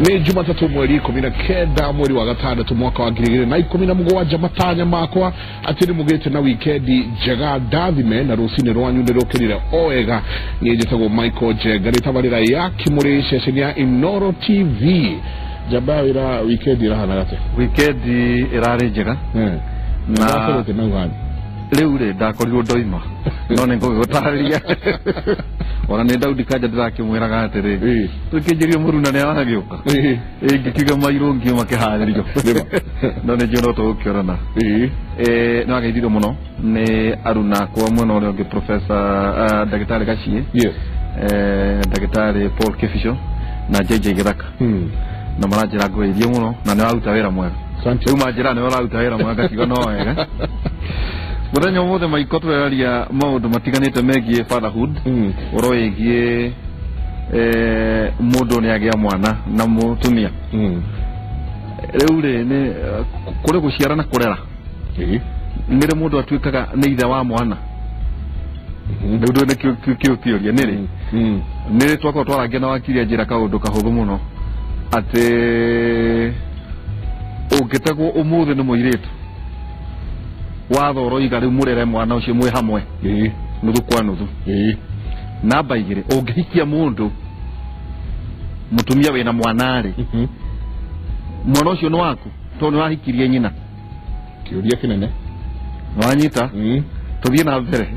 Ni Jumatatu mweri 19 mweri wa gatandatu mwaka wa 2017 matanya makwa atiri mugete na weekendi njega ndathime na rucini rwanyu ndirukirire oega ni njitagwo Michael Jega ritabarira ya Kimuri ceceni ya Inooro TV jabawira weekendi rahana gate weekendi irari njega na riu ri ndakorirwo ndoima none ngugutaria ona ni Daudi kaja ndirakimwiraga atiri tukinjirio muruna ni aragiuka ingikiga mairungi makiharirio none jono to ukiorana no ageithiro muno ni aruna kwa mwena uri ungi professor Dagitari Gachie Dagitari Paul Kifisho na JJ Githaka na marajira ngwithie muno na ni waruta wira mwega riu manjira ni waruta wira mwega kigo no wega muthenya mothe maiko tweraria maundu matiganite megie fatherhood uroigie mundu ni agia mwana na mutumia riu ri ni kuri guciara na kurera nire mundu atuikaga ni ithe wa mwana ndu ni kiuria niri niri twako twaragia na wakiria njira kaundu kahuthu muno ati ungitegwo umuthi ni muiritu wathoro igari murere mwana ucio mwe hamwe nuthu kwa nuthu namba igiri ungihikia mundu mutumia wina mwanari mwana ucio ni waku to ni wahikirie nyina kiuria kinene wanyita tuthie na mbere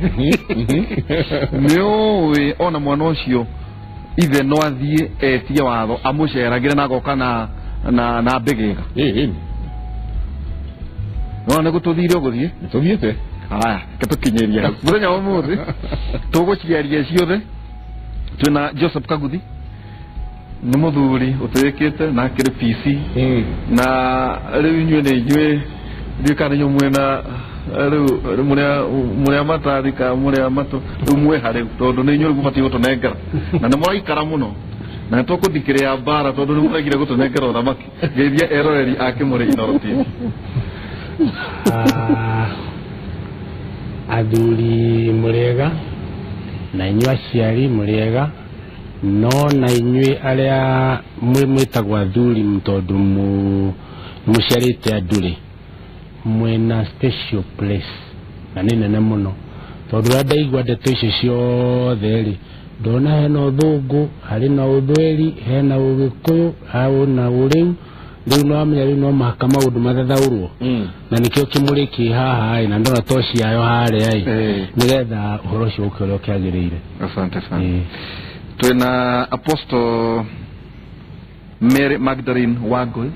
niwe ona mwana ucio ithe no athie etie watho amuceragire na goka na mbigiga no ne gututhire uguthie tuthiete aya ketukinyeria muthenya wa muthi tuguciaria ciothe twina Joseph Kaguthi ni muthuri utwikite na kiri PC na riu nywe ni nywe ndikana nyu mwena riu muria matarika muria matu umwe hari tondu ni nywe gubati gutunengera na ni muraikara muno na tukuthikiria bara tondu ni muragire gutunengera thamaki geithia eroreri a Kimuri Inooro TV athuri murega na inyua aciari murega no na inyui aria mwitagwa athuri mtondu muciarite anduri mwena special place na ni nene muno tondu ndaigua ndeto icio ciothe ri ndona hena uthungu hari na uthweri hena ugikuyu na uriu riu no amenya riu no maka maundu mathathaurwo na nikio Kimuri ki haha na ndona toci yayo hare ai nigetha uhoro ucio ukio kiagirire. Asante sana. Twina Apostle Mary Magdalene Wangui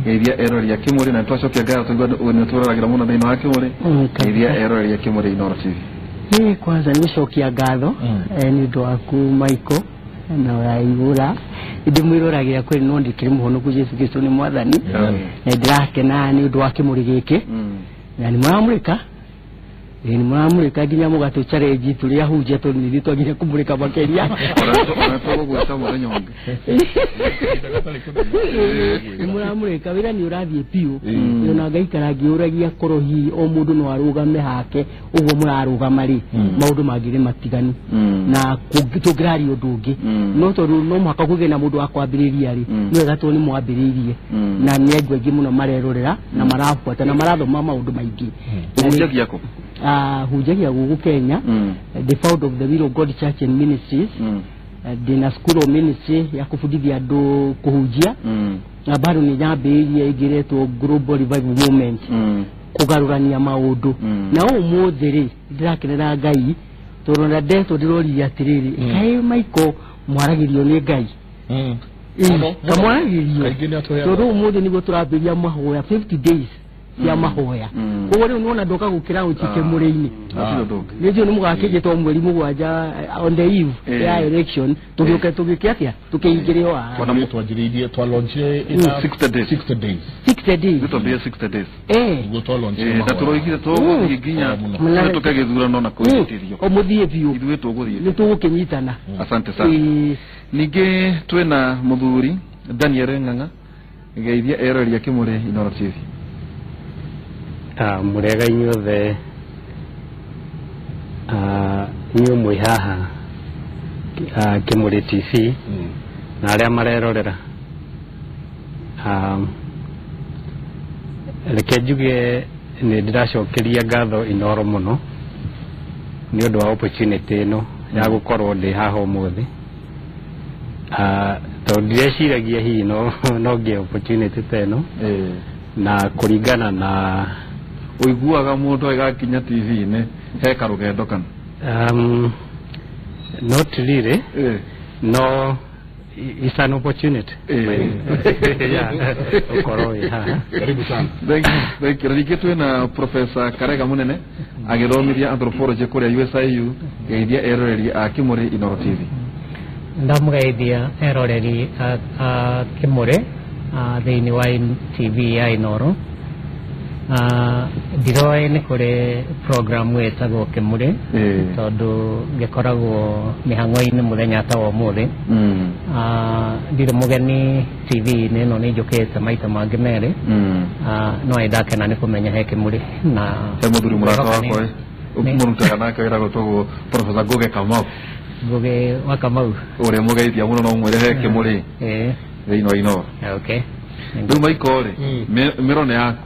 iria erori ya Kimuri na twacokia ngaya tugwa ni turaragira muno thini wa Kimuri iria erori ya Kimuri Inooro TV. Kwanza nicokia ngatho ni ndo aku Michael na waigura ndimwiruragira kwiri no ndikiri muhonoku Jesu Kristo ni mwathani ndirakena ni undu wa Kimuri giki na ni muramurika nginya mugatu challenge turi ahuje to ni twagiye kumurika makeria ona gweta muthenya ungi muramurika wira ni urathie piu na ngaikara ngiuragia korohi o mundu no arugame hake uguo murarugama ri maundu magire matiganu na kugirari udungi no tondu no mwaka kugena mundu akwambiriria ri ni gato ni mwambiririe na ni egwe ngi muno marerorera na marafuata na marathoma maundu maingi ujagia ko hujagia gugu Kenya the founder of the Will of God Church and Ministries dina school of ministry ya kufundithia andu kuhujia na bado ni nyambiria igiretwo global revival movement kugarurania maundu na umuthiri ndirakenera Ngai toronda ndeto ndirori atiriri kai Michael mwaragirio ni Ngai kamwaragirio toro umuthi nigo turabiria mahoya 50 days ya mahoya koguo riu nona ndoka gukira utike muri-ini nijio ni mugakije to mweri mugwanja on the eve ya election tugikia atia tukiingirio wana mtu ajiririe twa launch in 60 days tutobia 60 days go to launch na turoigire to ginya tukagethura nona kuitirio omuthie biu ithuĩ tũgũthiĩ ni tugukinyitana. Asante sana. Ninge twina muthuri Daniel Ng'ang'a geithia erori ya Kimuri Inooro TV. Murega inyuothe niyo mwi haha Kimuri TV na aria marerorera reke njuge nĩ ndĩracokeria ngatho Inooro mũno nĩ ũndũ wa opportunity ĩno ya gũkorwo ndĩ haha ũmũthĩ tondũ ndireciragia hihi no ngĩe opportunity ta ĩno na kũringana na ũiguaga mũndũ agakinya TV-inĩ he karũgendo kana not really no it's an opportunity karibu sana thank you rĩngĩ twĩna Professor Karega Munene agĩthomithia anthropology kũrĩa USIU geithia eroreri a Kimuri Inooro TV ndamugeithia eroreri a Kimuri thĩinĩ wa TV ya Inooro ndiroĩ nĩ kũrĩ program wĩtagwo Kimuri tondũ ngĩkoragwo mĩhang'o-inĩ mũthenya ta wa ũmũthĩ ndirĩ mũgeni TV-inĩ ĩno nĩ njũkĩte maita mangĩ merĩ no ndakena nĩ kũmenya he Kimuri na he mũthuri mũrata wakwa mũrutaga nake wĩra gwĩtagwo Professor Ngugi Kamau Ngugi wa Kamau ũrĩa mũgeithia mũno no mwĩre he Kimuri thĩinĩ wa Inooro rĩu Michael mĩro nĩ yaku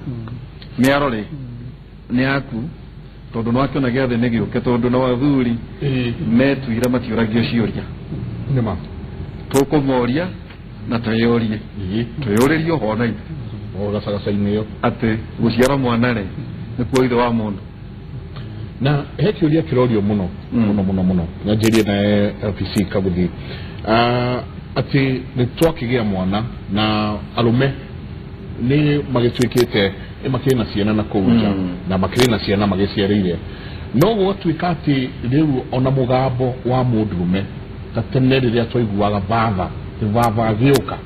mĩaro-rĩ nĩ yaku tondũ no akĩona gĩathĩ nĩ gĩũke tondũ na athuri metuire matiũragio ciũria nĩma tũkũmoria na twĩyũrie twĩyũrĩrie ũhoro gacagaca-inĩ ĩyo atĩ gũciara mwana-rĩ nĩkuo ithe wa mũndũ na he kĩũria kĩrorio mũno mũno nyanjĩrie na LPC Kabuthi atĩ nĩ twakĩgĩa mwana na Arume nĩ magĩtuĩkĩte makĩrĩ na ciana na kũu nja na makĩrĩ na ciana magĩciarĩire no gũgatuĩka atĩ rĩu ona mũgambo wa mũndũrũme ta tene rĩrĩa twaiguaga baba agĩũka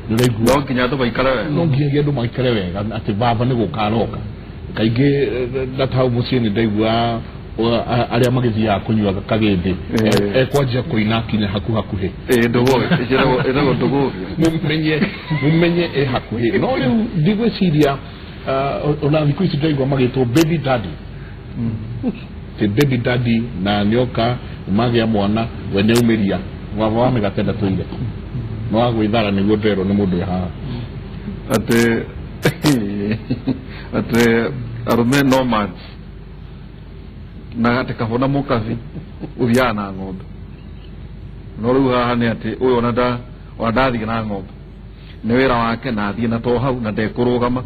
no nginya andũ maikare wega no nginya andũ maikare wega atĩ baba nĩ gũka aroka kaingĩ ndataũ mũciĩ nĩ ndaigua arĩa magĩthiaga kũnyuaga kagĩndĩ ekwanjia kũina kinya hakuhĩ mumenye hakuhĩ no rĩu ndigwĩciria ona thikũ ici ndaigua magĩtwo baby daddy baby daddy na nĩoka magĩa mwana we nĩaumĩria baba wa mĩgate ndatũire no agwĩthara nĩguo nderwo nĩ mũndũ haha atĩ Arume nomads na atĩ kabona mũkabi ũthiaga na ng'ombe no rĩu haha nĩ atĩ ũyũ ona ndathiĩ na ng'ombe nĩ wĩra wake na athiĩ na to hau na ndekũrũgama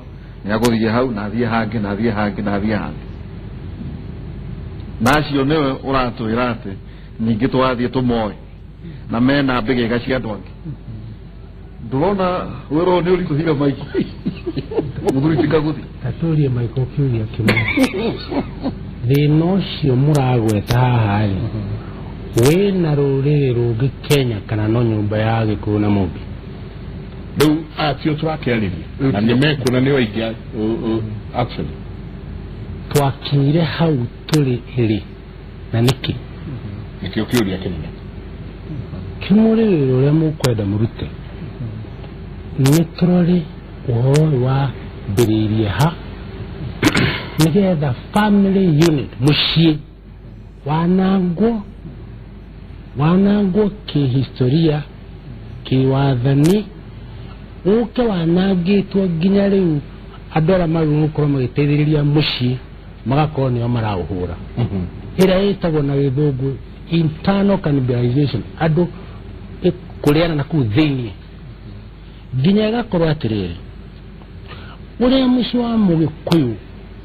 nĩ agũthiĩ hau na athiĩ hangĩ na athiĩ hangĩ nacio nĩwe ũratwĩra atĩ ningĩ twathiĩ tũmoe na mena mbĩgĩga cia andũ angĩ ndũrona wĩra ũyũ nĩ ũritũhire maiki mũthuri ti Kaguthi tatũrie maiko kĩũria kĩmwe thĩna ũcio mũragweta haha-rĩ wĩna rũrĩrĩ rũngĩ Kenya kana no nyũmba ya Gĩkũyũ na Mũmbi rĩu tio tũrakĩarĩria na nĩmekuona nĩo aingĩ actually twakinyire hau tũrĩ ĩrĩ na nĩkĩ nĩkĩo kĩũria kĩnene kĩmũrĩrĩ ũrĩa mũkwenda mũrute nĩ tũrorĩ ũhoro wa mbĩrĩirie ha nĩgetha family unit mũciĩ wanangwo kĩhistoria kĩwathani ũke wanangĩtwo nginya rĩu andũ arĩa magũkorwo magĩteithĩrĩria mũciĩ magakorwo nĩo maraũhũra ĩrĩa ĩtagwo na gĩthũngũ internal cannibalization andũ kũrĩana na kũu thĩinĩ nginya ĩgakorwo atĩrĩrĩ ũrĩa mũciĩ wa Mũgĩkũyũ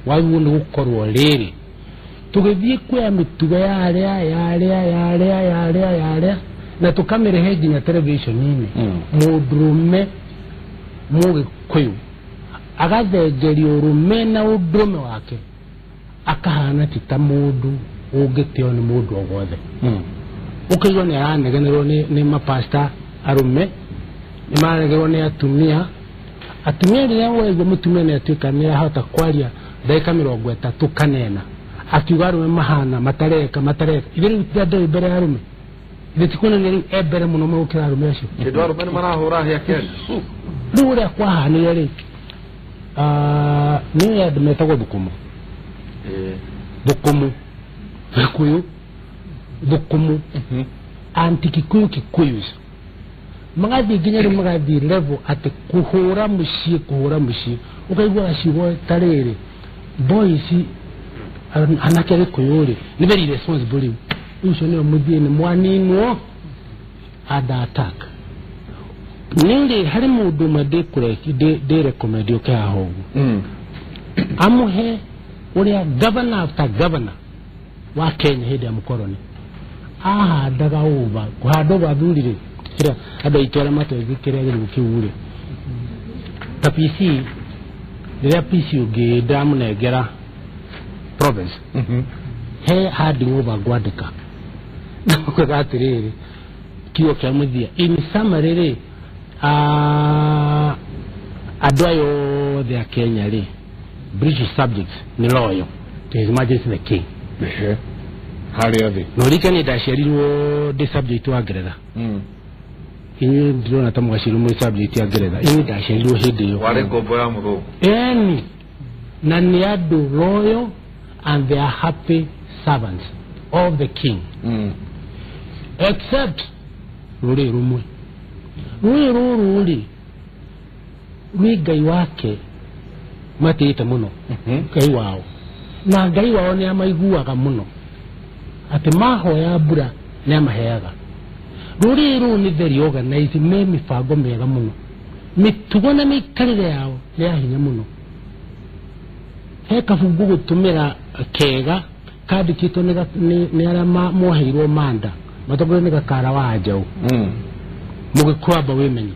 wagwo nĩ gũkorwo rĩrĩ tũgĩthiĩ kuoya mĩtugo yarĩa na tũkamĩrehe nginya television-inĩ mũndũrũme Mũgĩkũyũ agathengerio ũrũme na ũndũrũme wake akahana ti ta mũndũ ũngĩtĩo nĩ mũndũ o wothe ũkaigua nĩ aranegenerwo nĩ mapasta Arume nĩ maranegerwo nĩ atumia rĩrĩa waigua mũtumia nĩ atuĩka nĩ arahota kwaria ndagĩka 30 kanena akiuga Arume mahana matareka ithe rĩu ndĩ mbere ya Arume ithe tikuona nĩ rĩu mbere mũno magũkĩra Arume acio kĩndũ Arume nĩ marahũra hĩa keri rĩu ũrĩa kwahanire rĩ nĩ andũ metagwo thukumu Gĩkũyũ thukumu anti-Kikuyu Kikuyus magathi nginya ri magathi level ati kuhura mushie ukaigwa ciugo tariri boys anake ari kuyuri ni very responsible ucio ni muthie ni mwaninwo ada attack nindi hari mundu made kureki de recommend yoke aho amuhe uria governor after governor wa Kenya hidi ya mkoroni daga uba kuhado bathurire kira ado itwara matwe kira giri gukiure ta PC dia PC uge damu negera province he hadi uba gwadika ko gatirire kiyo kya muthia in summary adwayo the Kenya ri British subjects ni loyo to His Majesty the King hari athi no rikani dashirirwo de subject wa Ngeretha inyi ndona tamugashiru mu subject ya Ngeretha inyi dashirirwo hindi yo wale gombo ya muthu na ni adu loyal and they are happy servants of the king except ruri rumwe ruri ngai wake matita muno ngai wao na ngai wao ni amaiguaga muno ati mahoya mbura ni amaheaga ruri ni very organized me mifango mega muno mitugo na mikarire yao ni ahinya muno he kafungu gutumira kega kandi kito ni ara moheirwo manda matogore ni gakara wajau mugikwaba wemenye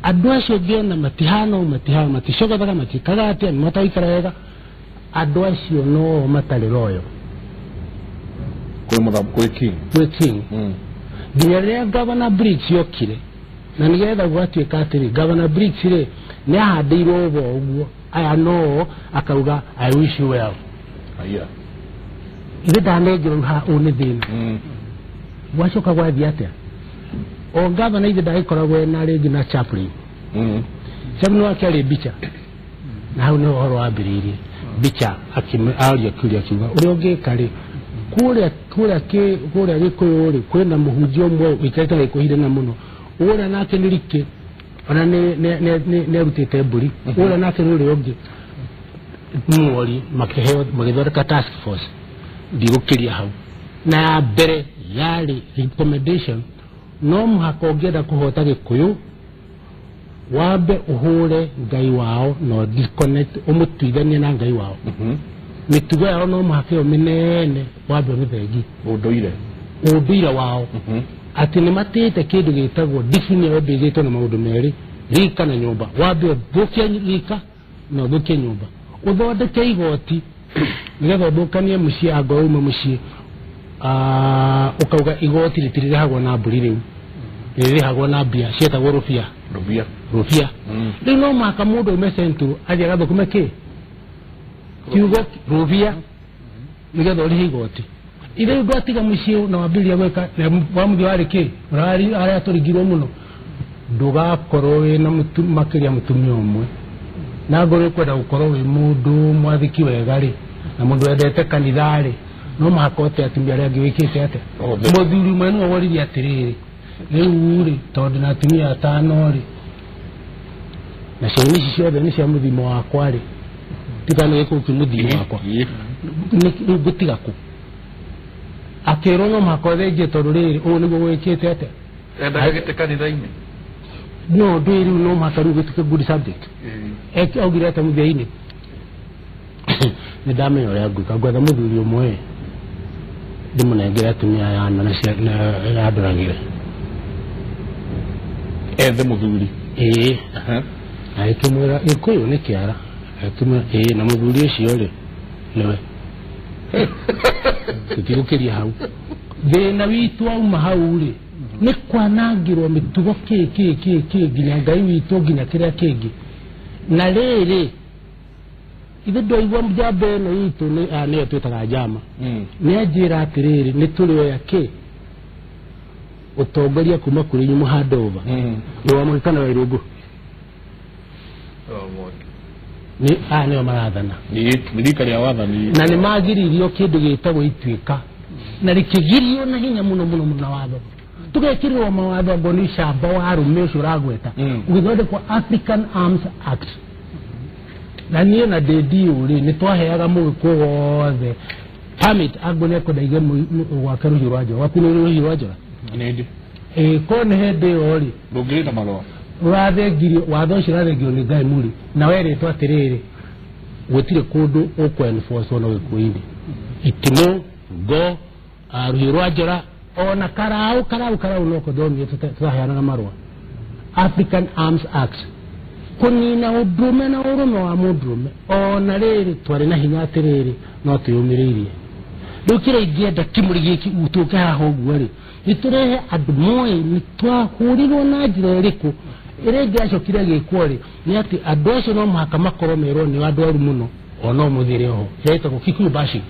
adwa shogyo na matihano matishoga daga matikagati ni mataikaraga adwa shio no mataliroyo kwe king dinyere governor Briggs yokire na nigetha gwatwe katiri governor Briggs re ni ahandirwo uguo aya no akauga I wish you well aya ile danegero ha one thina wacoka gwathi atia o governor ile ndaikoragwo na regi na chaplain semno akari bicha na hau no horo ambiririe bicha akimaaria kuria kiuga uria ungikari kuria gikuyuri kwina muhunjio mwe wikete kuhire na muno ura nake nirike ona ne rutite mburi ura nake nuri ongi mwori makeheo magithoreka task force ndigukiria hau na mbere yari recommendation no muhaka ongenda kuhota gikuyu wambe uhure ngai wao no disconnect umutwithanie na ngai wao mitugo yao no muhaka yo minene wambe mithegi unduire wao ati ni matite kindu gitagwo discipline yo bigito na maundu meri rika na nyumba wambe thukia rika no thukia nyumba uthondeke igoti nigetha thukanie mucii anga uma mucii ukauga igoti ritirirahagwo na mburi riu ririrahagwo na mbia cietagwo rufia riu no maka mundu ume central athie agathukume ki kiugo rufia nigetha urihe igoti ile ndwatiga mucii na wambiria gweka wamuthi wari ki urari aria turigirwo muno ndugakorwo wina makiria mutumia umwe na ngoro kwenda gukorwo wi mundu mwathiki wega ri na mundu wendete kanithari no mahakote atumia aria ngiwikite ate muthuri mwenu woririe atiriri riu ri tondu na atumia atano ri na ciana ici ciothe ni cia muthimo wakwa ri tikana gikuo ki muthimo wakwa ni gutiga ku akero no makothe ngie tondu riri u niguo gwikite ate enda gite kanitha-ini no ndwiri no makaru gituke good subject augire ate muthiaini ni dame yo yangu kagwetha muthuri umwe ndimunengere atumia yana na anduragire ethe muthuri aitumira ikuyu ni kiara aitumira na muthuri ucio ri niwe tutigukiria hau thina witu auma hau ri ni kwanangirwo mitugo ki nginya ngai witu nginya kiria kingi na riri ithe ndoigua mjambe no itu ni twitaga jama ni ajira atiriri ni turioya ki utongoria kuma kuri nyumu handova ni wa mwikana wa irungu ni wa marathana ni rikari ya wathani na ni magiririo kindu gitagwo itwika na rikigirio na hinya muno na watho tugekirwo mawatho ngoni camba wa Arume ucio uragweta ugithondekwo African Arms Act na niĩ na ndendi uri ni twaheaga mũgĩkũ wothe permit agone kudaige gwake rũhiũ rwa njora waku nĩ rũhiũ rwa njora kone hĩndĩ ĩyo rĩ ndũngĩrĩta marũa ũrathengirio watho ũcio ũrathengio nĩ Ngai Muri na werĩtwo atĩrĩrĩ gũtirĩ kũndũ ũkũ-enforce ona gĩkũ-inĩ itimũ ngo rũhiũ rwa njora ona karau noko thomire tũraheanaga marũa African Arms Act kunina ũndũrũme na ũrũme wa mũndũrũme ona rĩrĩ twarĩ na hinya atĩrĩrĩ no twĩyũmĩrĩirie rĩu kĩrĩa ingĩenda Kimuri gĩkĩ ũtũke haha ũguo rĩ nĩtũrehe andũ moĩ nĩtwahũrirwo na njĩra ĩrĩkũ ĩrĩa ĩngĩacokire gĩkwo rĩ nĩ atĩ andũ acio no mũhaka makorwo merwo nĩ andũ aru mũno ona mũthĩre oho ĩretagwo Kikuyu bashing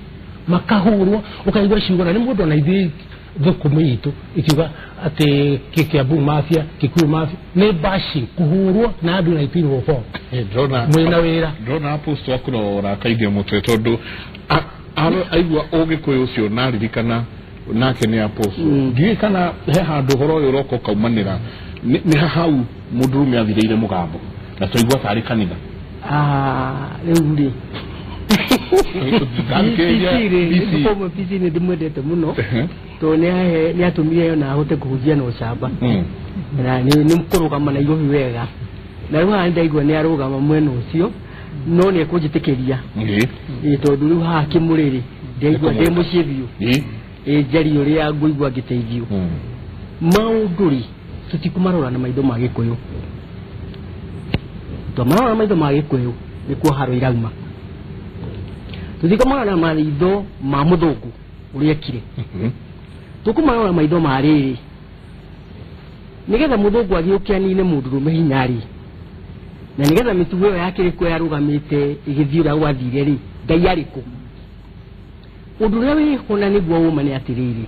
makahũrwo ũkaigua ciugo na nĩ mũndũ ona ithuĩ thũkũmĩ itũ ikiuga atĩ Kiambu mafia Kikuyu mafia nĩ bashing kũhũrwo na andũ 1904 mwĩna wĩra ndona post wakũrora kaigĩa mũtwe tondũ aigua ũgĩkũyũ ũcio naririkana nake nĩ aposto ndiĩ kana he handũ horo ũyũ ũroka ũkaumanĩra nĩ hau mũndũrũme athirĩire mũgambo na tũigua tarĩ kanitha rĩu rĩ PC nĩ ndĩmwendete mũno tondũ nĩ atũmire ona ahote kũhunjia na ũcamba na nĩ kũrũgama na igohi wega na rĩu haha ndaigua nĩ arũgama mwena ũcio no nĩ ekũnjĩtĩkĩria tondũ rĩu haha Kimuri rĩ ndaigua ndĩ mũciĩ biũ njari ũrĩa ngũigua ngĩteithio maũndũ rĩ tũtikumarora na maitho ma Gĩkũyũ twamarora na maitho ma Gĩkũyũ nĩkuo haro irauma tũtikumarora na maitho ma mũthũngũ ũrĩa ekire tũkumarora maitho ma rĩrĩ nĩgetha mũthũngũ agĩũke anine mũndũrũme hinya rĩ na nĩgetha mĩtugo ĩyo yake rĩkuo yarũgamĩte ĩgĩthiĩ ũrĩa gwathire rĩ Ngai arĩkũ ũndũ ũrĩa wĩho na nĩguo ũma nĩ atĩrĩrĩ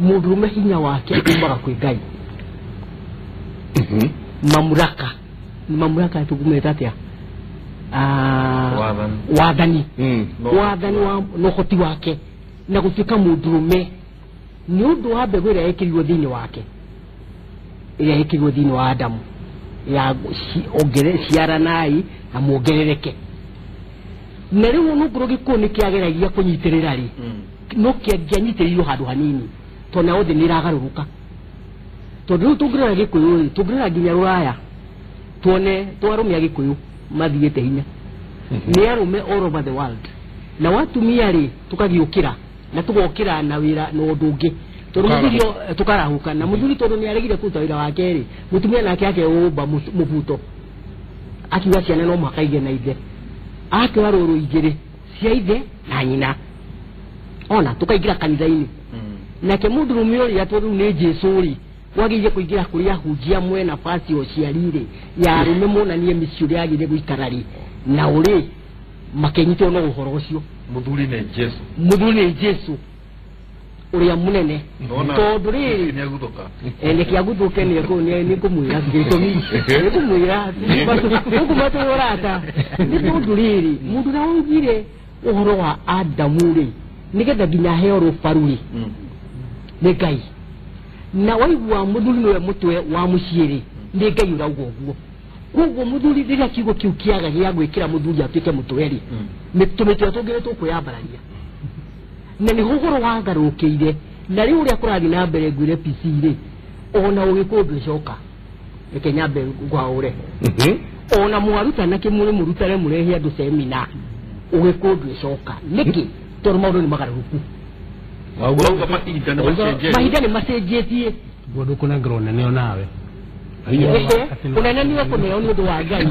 mũndũrũme hinya wake umaga kwĩ Ngai mamlaka tugumeta atĩa wathani na ũhoti wake na gũtuĩka mũndũrũme nĩ ũndũ wa mbegũ ĩrĩa ĩkĩrirwo thĩinĩ wake ĩrĩa ĩkĩrirwo thĩinĩ wa Adamu ya ciaranai na muongerereke na rĩu nũngũrũ Gĩkũyũ nĩkĩageragia kũnyitĩrĩra rĩ no kĩanyitĩrĩirwo handũ hanini tondũ na othe nĩragarũrũka tondũ rĩu tũngĩrora Gĩkũyũ rĩ tũngĩrora nginya Rũraya tuone twarũme a Gĩkũyũ mathiĩte hinya nĩ arũme all over the world na watumia rĩ tũkagĩũkĩra na tũgokĩra na wĩra na ũndũ ũngĩ tondũ mũthuri tũkarahuka na mũthuri tondũ nĩaregire kũruta wĩra wake rĩ mũtumia nake akeũmba mũbuto akiuga ciana no mũhaka igĩe na ithe akĩoya rũrũ igĩrĩ cia ithe na nyina ona tũkaingĩra kanitha-inĩ nake mũndũrũme ũrĩa tondũ nĩ Jesũ rĩ wagĩire kũingĩra kũrĩa ahunjia mwe nafasi ya ũciari rĩ ya arũme monanie mĩciĩ ũrĩa agĩrĩire gũikara rĩ na ũrĩ makenyitwo no ũhoro ũcio mũthuri nĩ Jesũ ũrĩa mũnene tondũ rĩrĩ nĩkĩagũthũke nĩkũmwĩra nĩkũmwĩra ũkũmatũrata nĩ tondũ rĩrĩ mũndũ na waugire ũhoro wa Adamu rĩ nĩgetha nginya heo rũbaru rĩ nĩ Ngai na waigua mũthuri nĩwe mũtwe wa mũciĩ rĩ nĩ Ngai ũrauga ũguo koguo mũthuri rĩrĩa kiugo kĩu kĩaga gĩa gwĩkĩra mũthuri atuĩke mũtwe rĩ tũmĩtwe tũngĩrĩ tũkwĩyambararia na nĩ ũhoro wangarũkĩire na rĩu ũrĩa kũrathiĩ na mbere ngwĩre PC rĩ ona ũgĩkũyũ ndwĩcoka reke nyambe ngwaũre ona mwaruta na Kimuri mũrutare mũrehe andũ semina ũgĩkũyũ ndwĩcoka nĩkĩ tondũ maũndũ nĩ magarũrũku mahinda nĩ macenjetie mũndũ kũnengerwo nene onawe unene niwe kũneo nĩ ũndũ wa Ngai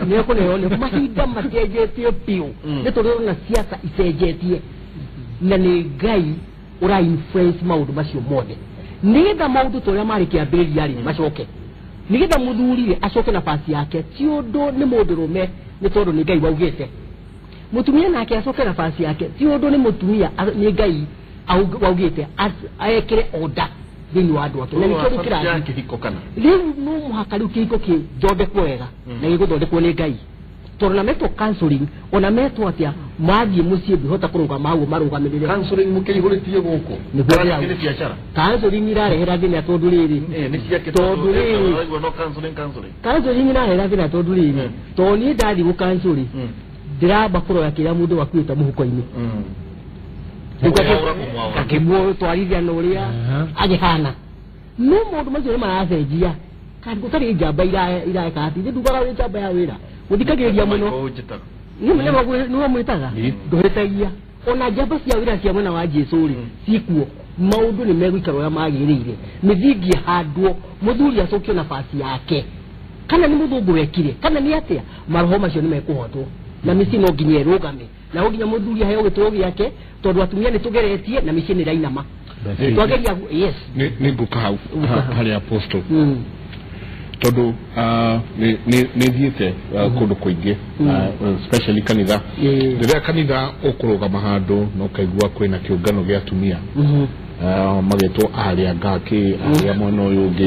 niwe kũneo nĩ mahinda macenjetie piũ nĩ tondũ na siasa icenjetie na nĩ Ngai ũra influence maũndũ macio mothe nĩgetha maũndũ tũrĩa marĩ kĩambĩrĩria rĩ macoke nĩgetha mũthuri acoke nafasi yake ti ũndũ nĩ mũndũrũme nĩ tondũ nĩ Ngai waugĩte mũtumia nake acoke nafasi yake ti ũndũ nĩ mũtumia nĩ Ngai waugĩte aekĩre order thĩinĩ wa andũ ake na nĩkĩo gĩkĩrathiĩ kĩhiko kana rĩu no mũhaka rĩu kĩhiko kĩthondekwo wega na gĩgũthondekwo nĩ Ngai tonameto counseling onameto atia maji musie bihota kurunga mawo marugamirire counseling mukeihuritie guko ni biashara counseling irarehera thina tondu riri ni ciake tondu riri no counseling irarehera thina tondu riri toni ndathi gu counseling ndiramba kurora kiria mundu wakuita muhuko-ini akimwo twarithia nuria agihana no mundu macio maracenjia kandi gutari njamba iraeka ati ndugara wi njamba ya wira guthikagiriria muno niwe mwitaga nduhitagia ona njamba cia wira cia mwena wa Jesu ri cikuo maundu ni megwikara uria magirire mithingi handwo muthuri acokio nafasi yake kana ni muthungu wekire kana ni atia maroho macio ni mekuhotwo na misi no nginya rugame na nginya muthuri aheo gitoro giake tondu atumia ni tugeretie na misi ni rainama twageria yes ni mbuka hau hari apostle tondu ni thiete kundu kuingi especially kanitha riria kanitha ukurugama handu no kaigua kwina kiungano gia atumia magetwo aria ngaki aria mwena uyu ungi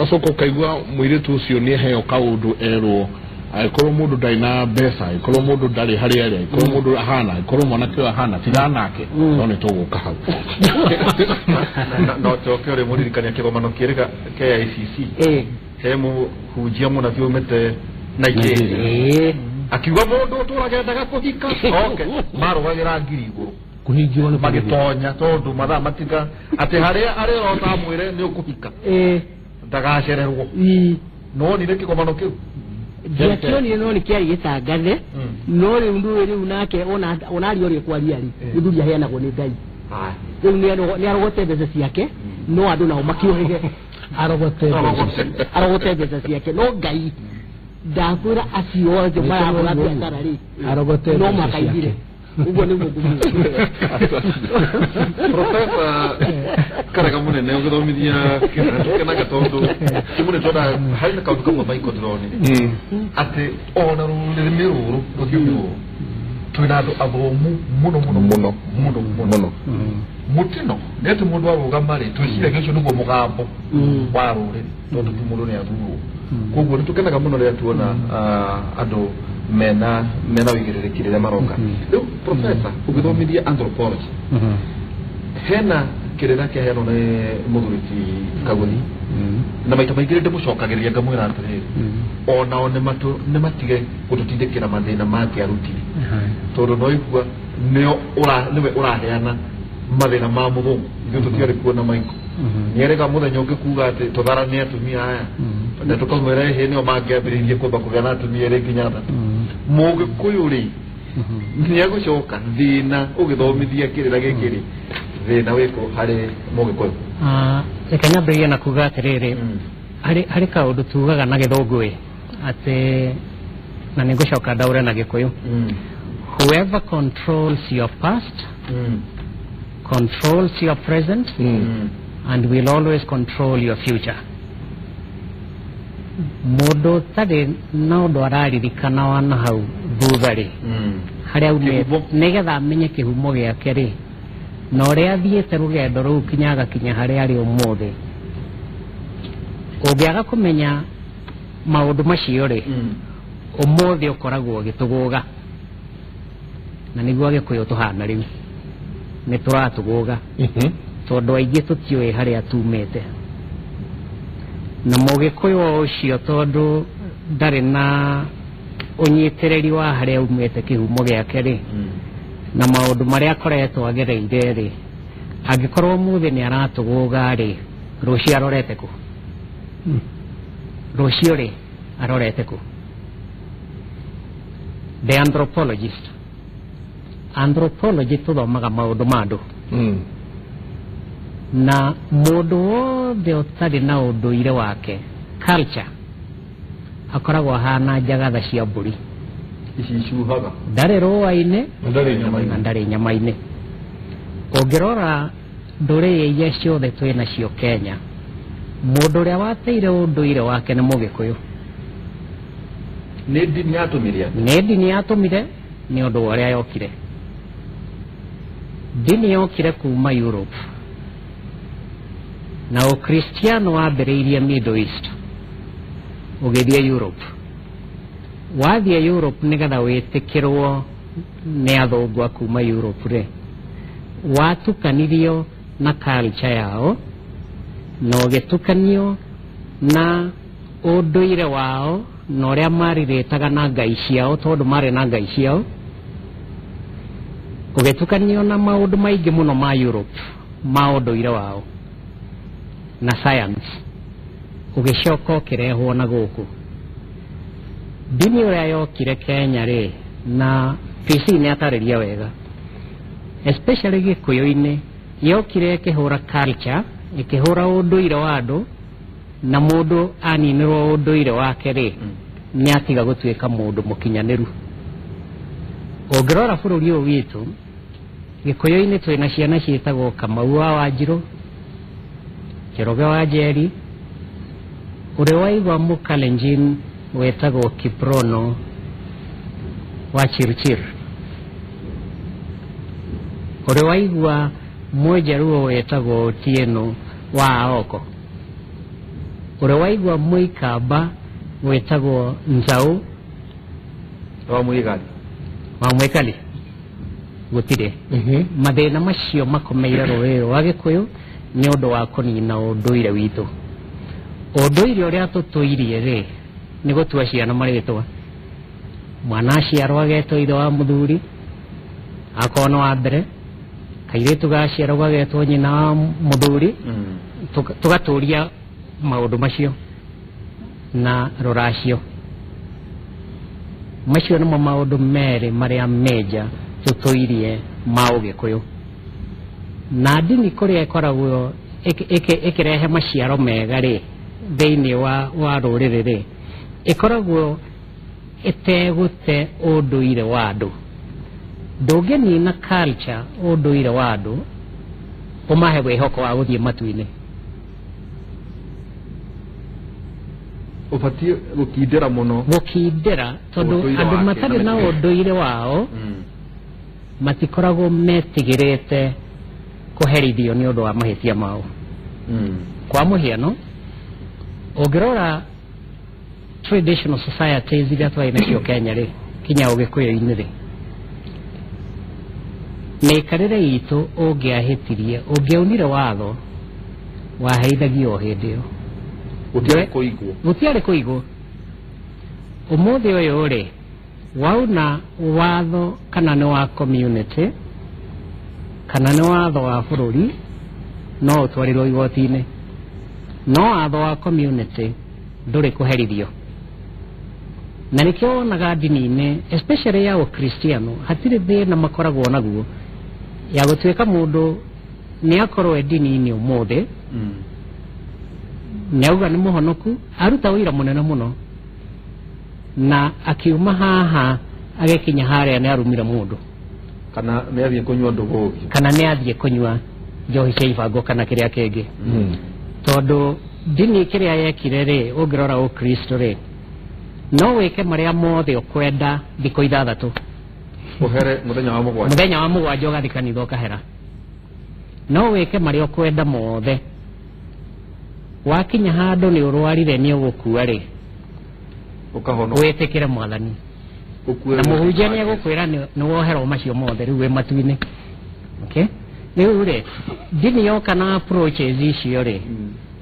acoko kaigua muiritu ucio ni heo kaundu erwo aikorwo mundu ndari na mbeca aikorwo mundu ndari hari ari aikorwo mundu ahana aikorwo mwanake ahana tiganake no ni tuguka hau no toke uri muririkania kigomano kiriga KICC hemu hujia muna viumete Nigeria akiuga mundu turagendaga kuhika okay marugagira ngiri iguru kuhingirwo ni magitonya tondu mathaa matiga ati haria ari rota mwire ni ukuhika ndagacererwo no ni kigomano kiu Jakioni no ni kiari gitangathe no ri ndu ri unake ona ri ori kwaria ri ndu ya heana go ni ngai riu ni arogote mbeca ciake no andu nao makiohege arogote mbeca ciake no ngai ndakwira acio othe maragura biacara ri arogote no makaigire ugo ni mugumu Professor karaga munene uguthomithia kana gatondu kimune toda haina kaundu kama maiko drone ati ona rurimi ruru ruthiu twina andu athomu muno mutino netu mundu arugama ri twiciraga icio niguo mugambo wa ruriri tondu tu mundu ni athuru koguo nitukenaga muno ria tuona andu mena wigiririkiria ria maroka riu professor ugithomithia anthropology hena kirira kia heno ni muthuriti Kaguni na maita maingi ndi mucokagiria ngamwira atiri ona ne matige gututindikira mathina make arutiri tondu no igua niwe uraheana mathina ma muthungu ithu tutiari kuona maiko nierega muthenya ungi kuga ati tuthara ni atumia aya na tukamwira he nio mangiambiririe kwamba kugana atumia ri nginya thatu Mugikuyu ri ni agucoka thina ugithomithia kirira gikiri thina wiko hari Mugikuyu ekanya mbere na kuga atiriri hari kaundu tugaga na githungui ati na ningucoka ndaure na Gikuyu whoever controls your past controls your present and will always control your future. Mundu tari na undu araririkana wana hau thutha-ri haria nigetha amenye kihumo giake ri na uria athiite rugendo ruu kinyaga kinya haria ari umuthi ungiaga kumenya maundu macio ri umuthi ukoragwo gituguga na niguo Gikuyu tuhana riu ni turatuguga tondu aingi tutiui haria tumite na Mugikuyu ucio tondu ndari na unyitiriri wa haria umite kihumo giake ri na maundu maria akoretwo agereire ri angikorwo muthi ni aratuguga ri rucio arorete ku rucio ri arorete ku the anthropology tuthomaga maundu mandu na mundu wothe utari na unduire wake culture akoragwo hana njagatha cia mburi icuhaga ndari rũa-inĩ ndari nyama-inĩ ũngĩrora ndũrĩrĩ iria ciothe twĩna cio Kenya mũndũ ũrĩa wateire ũndũire wake nĩ Mũgĩkũyũ nĩ ndini yatũmire nĩ ũndũ wa ũrĩa yokire dini yokire kuma Europe na Ukristiano wambĩrĩirie Middle East ũgĩthiĩ Europe wathia Europe nigetha witikirwo ni athungu kuma Europe re watukanirio na culture yao no gitukanio na unduire wao na uria mariritaga na ngai ciao tondu mari na ngai ciao ugitukanio na maundu maingi muno ma Europe ma unduire wao na science ugicoka ukirehwo na guku dini uria yokire Kenya ri na PC ni atariria wega especially Gikuyu-ini yokire ikihura culture ikihura unduire wa andu na mundu aninirwo unduire wake ri ni atiga gutuika mundu mukinyaniru ongirora bururi uyu witu Gikuyu-ini twina ciana ciitagwo Kamau wa Wanjiru Kiroge wa Njeri uri waigwa Mukalenjin wetagwo Kiprono wa Chirchir uri waigwa Mwejaruo wetagwo Tieno wa Aoko uri waigwa Muikamba wetagwo Nzau wa Mwikali gutire mathina macio makomeire rũrĩrĩ rwa Gĩkũyũ ni undu wa kunina unduire witu unduire uria tutuirie ri ni gutua ciana maritwa mwana aciarwo agetwo ithe wa muthuri akono wa mbere kairitu gaciarwo agetwo nyina wa muthuri tugaturia maundu macio na ruracio macio nimo maundu meri maria meja tutuirie ma Ũgĩkũyũ na dini kuria ikoragwo ikirehe maciaro mega ri thiini wa rũrĩrĩ ri ikoragwo itegute unduire wa andu ndũngĩnina culture unduire wa andu umahe wĩhoko wa guthie matu-ini ubatie gukindira muno gukindira tondu andu matari na unduire wao matikoragwo metigirite kuherithio ni undu wa mahitia mao kwa muhiano ongirora traditional societies iria twainacio Kenya ri kinya Ũgĩkũyũ-ini ri mikarire itu ungiahitirie ungiaunire watho waheithagio hindi iyo gutiari kuigwo umuthi uyu ri wauna watho kana ni wa community kana ni watho wa bururi no utwarirwo igoti-ini no watho wa community nduri kuherithio na nikio wonaga dini-ini especially ya Ukristiano hatiri thina makoragwo naguo ya gutuika mundu ni akorwo dini-ini umuthi neuga ni muhonoku aruta wira munene muno na akiuma haha agekinya haria ni arumire mundu kana ni athie kunywa ndugugi kana ni athie kunywa njohi cia ibango kana kiria kingi tondu dini kiria yekire ri ungirora Ukristo ri no wike maria mothe ukwenda thikũ 6 uhere muthenya wa mugwanja ugathi kanitha ukahera no wike maria ukwenda mothe wakinya handu ni urwarire ni ugukua ri ukahono witikire mwathani na muhunjia ni agukwira ni woherwo macio mothe riu wi matu-ini okay riu ri dini yoka na approaches icio ri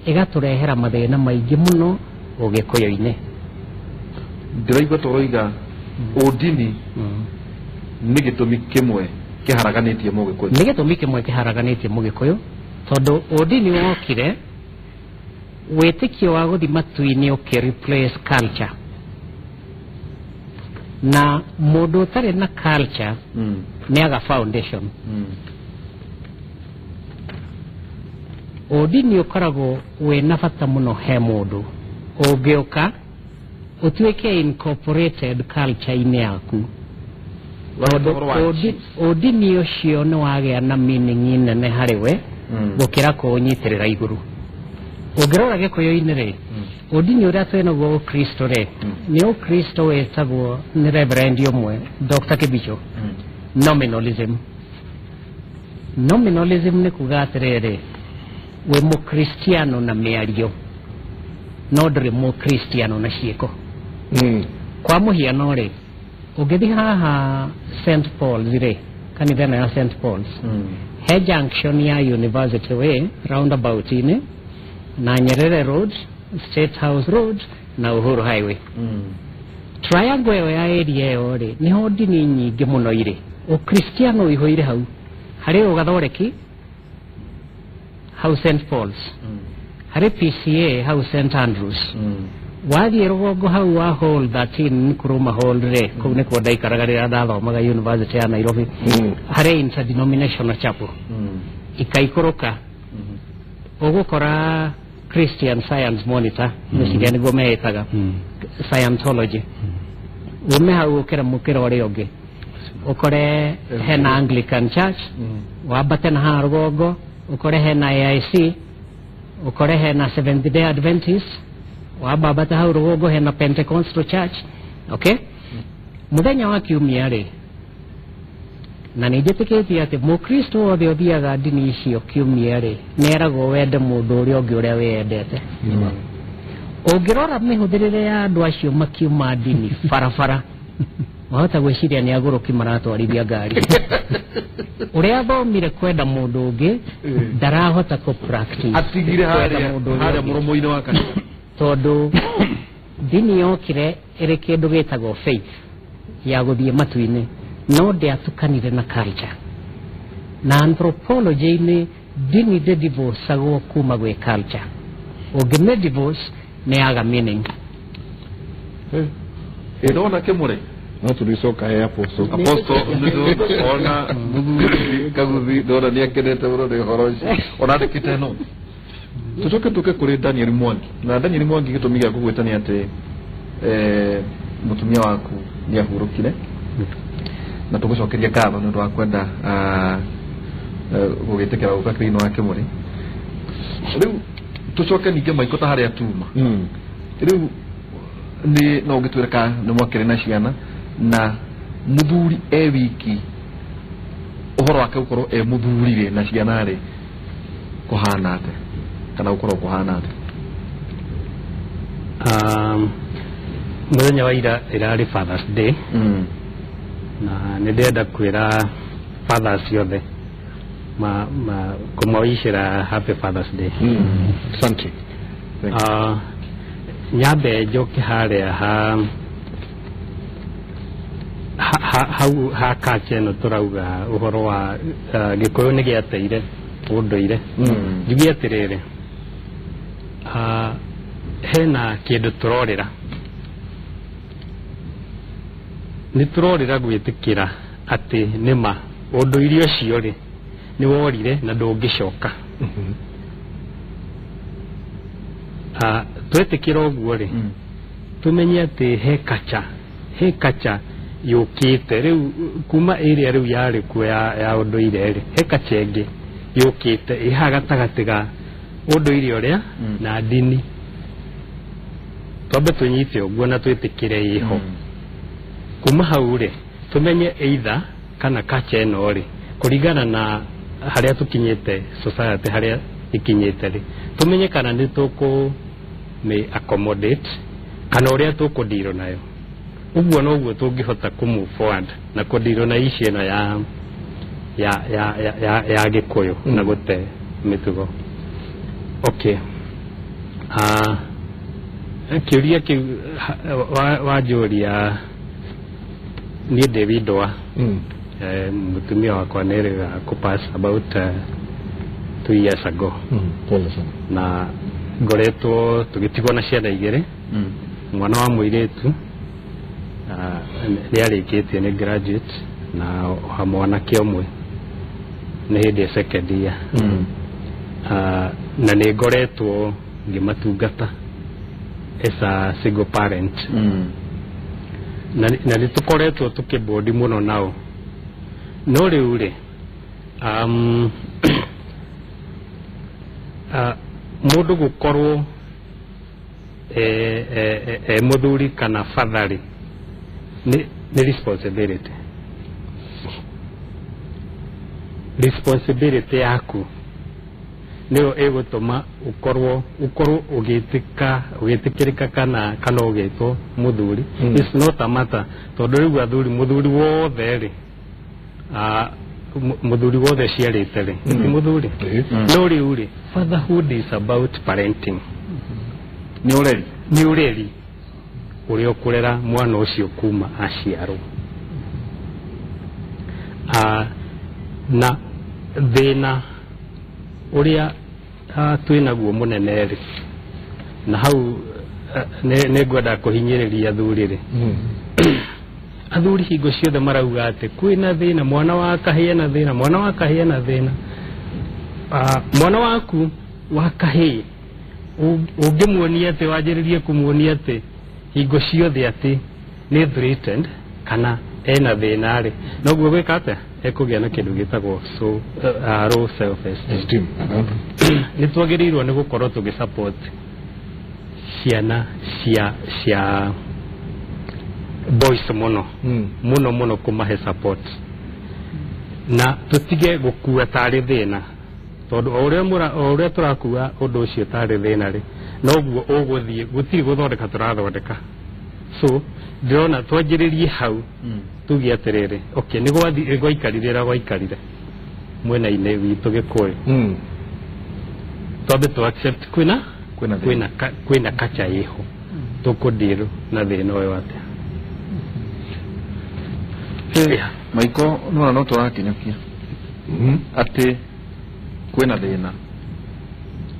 igaturehera mathina maingi muno Ũgĩkũyũ-ini ndiraigua toroiga udini ni gitumi kimwe kiharaganitie Mũgĩkũyũ ni gitumi kimwe kiharaganitie Mũgĩkũyũ tondu udini wokire witikio wa guthi matu-ini ukireplace culture na mundu utari na culture ni aga foundation udini ukoragwo wina bata muno he mundu ungiuka utuike incorporated culture-ini yaku udini ucio ni wagia na meaning nene hariwe gukira kunyitirira iguru ungirora Gĩkũyũ-ini ri udini uria twinaguo Ukristo ri ni Ukristo wetagwo ni Reverend umwe Dr. Kibicho nominalism ni kuga atiriri we Mukristiano na miario no nduri Mukristiano na ciiko kwa muhiano ri ugithi haha St Paul's ri kanitha ya St Paul's he junction ya University Way roundabout ine na Nyerere Road, State House Road na Uhuru Highway. Triangle ya area yo ri niho ndini nyingi muno iri o Kristiano ihoire hau hari ugathoreki hau St Paul's hari PCA hau St Andrews wathie rugongo hau wa hall 13 kuruma hall re kuu ni kwa daikaragarira ndathomaga University ya Nairobi hari interdenominational chapel ikaikoroka ugukora Christian Science Monitor niciria niguo mehitaga Scientology ume hau ukira mukira uri ungi ukore hena Anglican Church wambate na ha rugongo ukore hena AIC ukore hena Seventh Day Adventist wambate hau rugongo hena Pentecostal Church. Okay, muthenya wa kiumia ri na nijitikitie ati mukristo wothe uthiaga ndini icio kiumia ri neragwo wende mundu uria ungi uria wendete. Ungirora mihuthirire ya andu acio makiuma ndini barabara wahota gwiciria ni aguruki maratwarithia ngari uria thomire kwenda mundu ungi ndarahota ku practice atigire haria muromo-ini wa kanitha tondu ndini yokire iri kindu gitagwo faith ya guthie matu-ini no ndiatukanire na culture na anthropology ni ndini de divorce agwo kuma gwe culture ungime divorce ni aga meaning ndona Kimuri no tulicoka apostle ndio ona muthuri kaguthi ndona ni akenete muno ni horo icio ona ndikite no tuke kuri Daniel Mwangi na Daniel Mwangi gitumi gya kugwita ni ati mutumia waku ni ahurukire na tugucokeria ngatho nĩ kwenda gũgĩtĩkĩra gũka thĩinĩ wa Kimuri. Rĩu tucoke ningĩ maiko ta harĩa tuma rĩu nĩ no ũngĩtwĩra nĩ mwakĩrĩ na ciana na muthuri wiki ũhoro wake gũkorwo muthuri rĩ na ciana rĩ kũhana atĩa kana gũkorwo kũhana atĩa? Muthenya wa ira irarĩ Father's Day na nĩndenda kwĩra fathers yothe kũmoicĩra happy Father's Day. Asante. Nyambe njoke harĩa ha kacha ĩno tũrauga ũhoro wa Gĩkũyũ nĩ gĩateire ũndũire. Njuge atĩrĩrĩ hena kĩndũ tũrorĩra nĩ tũrorĩra gwĩtĩkĩra atĩ nĩma ũndũire ũcio rĩ nĩ worire na ndũngĩcoka. Twetĩkĩra ũguo rĩ tumenye atĩ he kacha yũkĩte rĩu kuma area rĩu yarĩ kuo ya ũndũire rĩ he kacha ĩngĩ yũkĩte ĩha gatagatĩ ga ũndũire ũrĩa na ndini. Twambe tũnyite ũguo na twĩtĩkĩre ĩho kuma hau rĩ tumenye either kana kacha ĩno rĩ kũringana na harĩa tũkinyĩte society harĩa ikinyĩte rĩ tumenye kana nĩ tũkũ me accommodate kana ũrĩa tũkũndirwo nayo. Ũguo noguo tũngĩhota ku move forward na kũndirwo na ici ĩno ya Gĩkũyũ na gũte mĩtugo. Okay, kĩũria kĩu wanjũria niĩ ndĩ windwa mutumia wakwa nĩrĩga kũpass about 2 years ago. Na ngoretwo tũgĩtigwo na ciana igĩrĩ. Mwana wa mũirĩtu nĩarĩkĩtie nĩ graduate na mwanake ũmwe nĩ hĩndĩ ya second year. Na nĩ ngoretwo ngĩmatungata as a single parent. Na nĩ tũkoretwo tũkĩbondi mũno nao no rĩu rĩ mũndũ gũkorwo mũthuri kana father nĩ responsibility yaku nio egotoma ukorwo ugitikirika kana ugetwo muthuri. It's not a matter tondu riu athuri muthuri wothe ri muthuri wothe ciarite ri ti muthuri no riu ri fatherhood is about parenting. Ni ureri uria ukurera mwana ucio kuma aciarwo na thina uria twinaguo munene ri na hau ne ngwenda kuhinyiriria athuri ri athuri hingo ciothe marauga ati kwina thina mwana wa kahia na thina mwana wa kahia na thina mwana waku wa kahia ungimuonia ati wanjiririe kumuonia ati hingo ciothe ati ni threatened kana ena thina ri noguo gwika atia ekugia na kindu gitagwo low self esteem. Ni twagiriirwo ni gukorwo tugisupport ciana cia boys muno kumahe support na tutige gukua tari thina tondu uria turakua undu ucio tari thina ri noguo uguthie gutiri guthondeka turathondeka. So ndirona twanjiririe hau tugie atiriri okay ni gwaikarire mwena-ini witu gikuyu tondu tu accept kwina kacha iho tukundiru na thina uyu atia maiko no turakinyokia ati kwina thina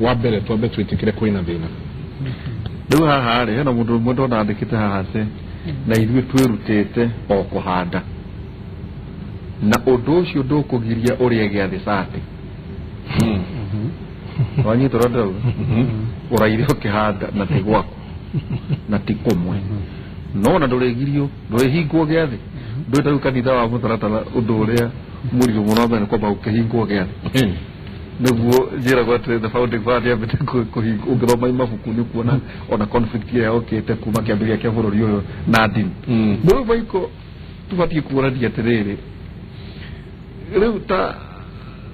wa mbere twambe twitikire kwina thina riu haha ri hena mundu umwe ndona andikite haha ati na ithuĩ twĩrutĩte o kũhanda na ũndũ ũcio ndũkũgiria ũrĩa gĩathĩ sati wanyita ũrĩa ũraire ũkĩhanda na ti gwaku na ti kũmwe no na ndũrĩgirio ndũrĩhingwo gĩathĩ ndwĩta rĩu kanitha wa mũtaratara ũndũ ũrĩa mũrigo mũno mbere kwamba ũkĩhingwo gĩathĩ niguo njĩragwo atĩ the founding father yambĩte ũngĩthoma imabuku nĩ kuona ona conflict ya yokĩte kuma kĩambĩrĩria kĩa bũrũri ũyũ na ndini rĩu maiko tũbatiĩ kuonania atĩrĩrĩ rĩu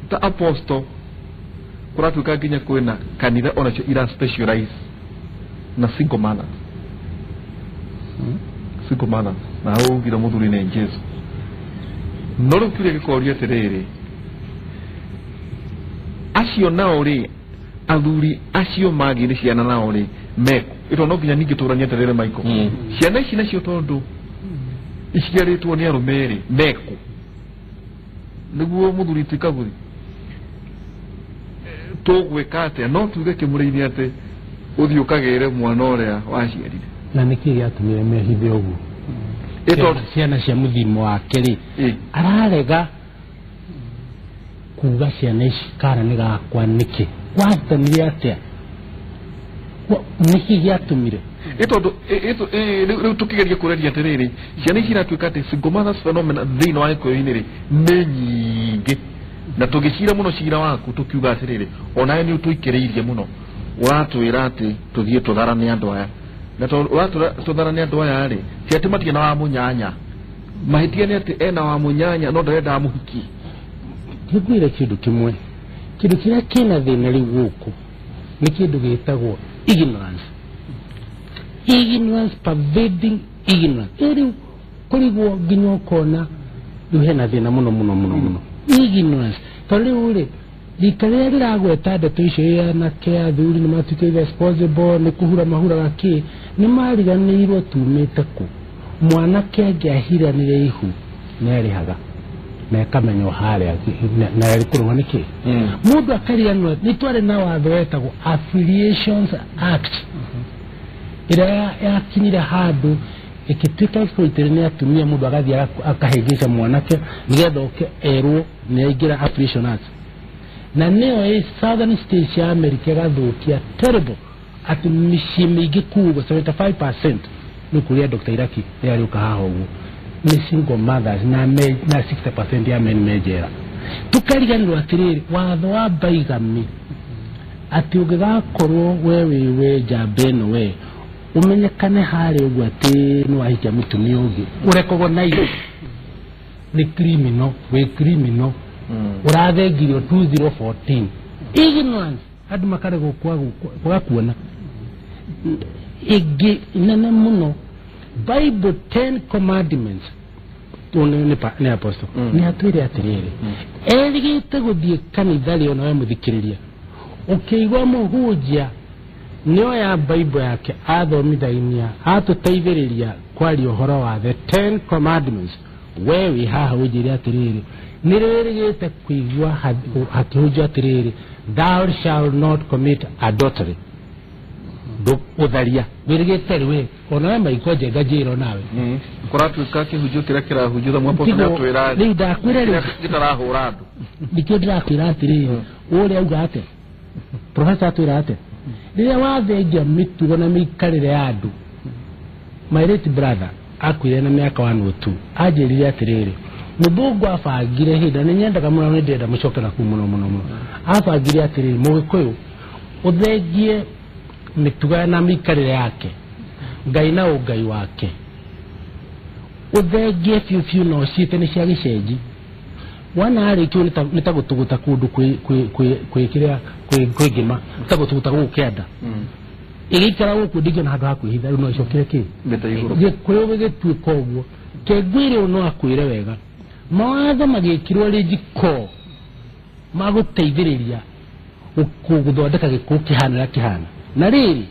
ta apostle kũratuĩka nginya kwĩna kanitha onacio ira specialize na single manners na hau ugire mũthuri nĩ Jesũ no rĩu kĩrĩa gĩkoria atĩrĩrĩ acio nao ri athuri acio magi ni ciana nao ri meko ito no nginya ningi turania terere maiko ciana ici nacio tondu iciaritwo ni arume ri meko niguo muthuri tikaguri tugwika atia no tuge Kimuri-ini ati uthio kagire mwana uria waciarire na niki giatumire mehithe uguo ito ciana cia muthimo wake ri ararega kuga ciana ici kana ni gakwa niki watanire atia niki giatumire ito riu tukigeria kureria atiriri ciana ici iratuika ati single mothers phenomena thĩinĩ wa gĩkũyũ-inĩ ri nĩ nyingĩ na tũgĩcira mũno cira waku tukiuga atiriri onawe nĩ ũtũikĩrĩirie mũno ũratwĩra atĩ tũthiĩ tũtharane andũ aya na tũtharane andũ aya rĩ ti atĩ matirĩ na wa mũnyanya mahĩtia nĩ atĩ ena wa mũnyanya no ndarenda mũhiki ngwire kindu kimwe kindu kiria kina thina riu guku ni kindu gitagwo ignorance pervading ignorance riu kurigwo nginya ukona riu hena thina muno ignorance tondu riu rikaria riragweta ndeto icio anake athuri ni matuĩke responsible ni kuhura mahura gaki ni mariganĩirwo tumĩte ku mwanake angĩahiranire ihu nĩarihaga na kamenyo haria na alikuwa niki mundu akarianwa ni tware na watho wetagwo Affiliations Act ira yakinyira handu ikituika exploited ni atumia mundu agathia akahegesha mwanake nigetha oke erwo ni aingira Affiliation Act na neo Southern States ya America gathukia terrible ati mĩciĩ mĩingĩ kuuga 75% ni kuria Dr. Iraki yari ukahaha uguo ni single mothers na 60% ya men mejera tukariganirwo atiriri watho wa baigami ati ugigakorwo wewe jambeno we umenyekane hari ugu ati ni wahikia mutumia ugi urecognize ni criminal we criminal urathengirio 2014 ignorance adu makare kwa kuona igi nene muno Bible 10 commandments ni apostle ni atwire atiriri erigite guthie kanitha ri ona muthikiriria ukiigwa muhunjia nio ya Bible yake athomithainia atuteithiriria kwari uhoro wa the 10 commandments wewe haha ujire atiriri nirerigite kuigwa hakihunjia atiriri thou shall not commit adultery utharia wirigite riwe ona maiko jenga jiro nawe kuratuika kihujo kira hujutha mwapo tunatwira ni ndakwira ri gitarahura andu dikio ndakwira atiri uri auga ate professor atwira ate riria wathengia mitugo na mikarire ya andu my late brother akwire na miaka 102 ajirire atiriri muthungu afagire hinda ni nyendaga muno ni ndenda mucokera ku muno afagire atiriri mugikuyu uthengie mituga na mikarire yake ngai na ugai wake uthengie fiu no cite ni cia gicenji wana ari kyo nitagutuguta kundu kwikiria kwigima nitagutuguta gukenda igikara guku ndigyo na handu hakwihitha no icokire ki beta iguru gikuyo gituika uguo kegwire no akwire wega mawatho magikirwo rijiko maguteithiriria ukuguthondeka gikuo kihana kihana na riri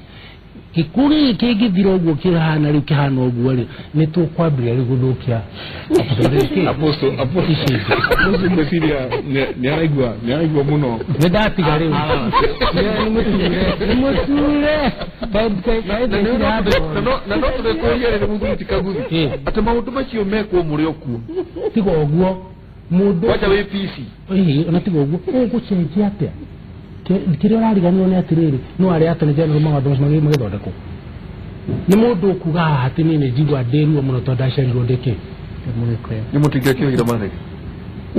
gikuri kigithiro uguo kihana ri kihana uguo ri ni tukwambia ri guthukia apostle mesiria ni araigwa muno ni ndatiga ri ni muture na no turekoria ri mundu tikaguthi ati maundu macio mekwo muri okuo tigo uguo mundu wacha we PC ona tigo uguo ugucenjia atia kire rariganwo ni atiriri no ari atane general mawatho magithondeko ni mundu kuga hati nini jigwa nderu muno tondasherirwo ndeke ni mutinga kiogira mathe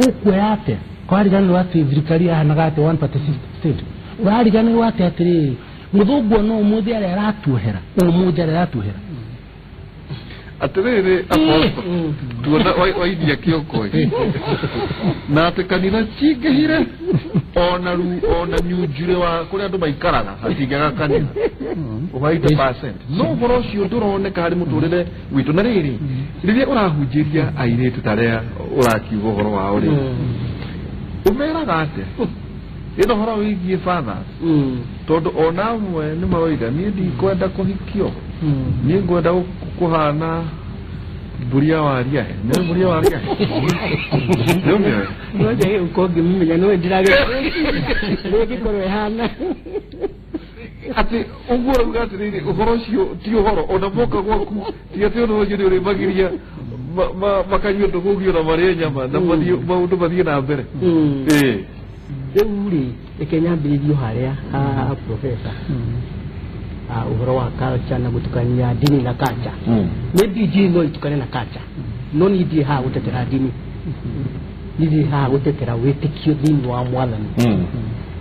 ukwe ate kwariganwo ati thirikari ahanaga ati one party state rariganwo ati atiriri muthungu no umuthi ari aratuhera atiriri apostle tuona waidia kioko na tekanina chigehire ona nyujure wa kuri andu maikaraga hatingaga kanina ubaite percent no borocio turoneka hari muturire witu na riri riria urahunjiria airetu taria urakiuga horo wao ri umeraga ate ino horo wigie fathers tondu ona mwe ni maroiga ni ndikwenda kuhikio ni ngwenda kuhana buria waria ni buria waria no je ukogi mimi no ndirage rege korwe hana ati ugura ngatiri uhorocio ti uhoro ona moka gwaku ti ati ono jiri uri magiria makanyo to gugio na maria nyama na maundu mathie na mbere deuri ekenya bilio haria professor uhoro wa culture na gutukania dini na culture maybe dini no itukane na culture no ni di ha gutetera dini ni di ha gutetera wetikio dini wa mwathani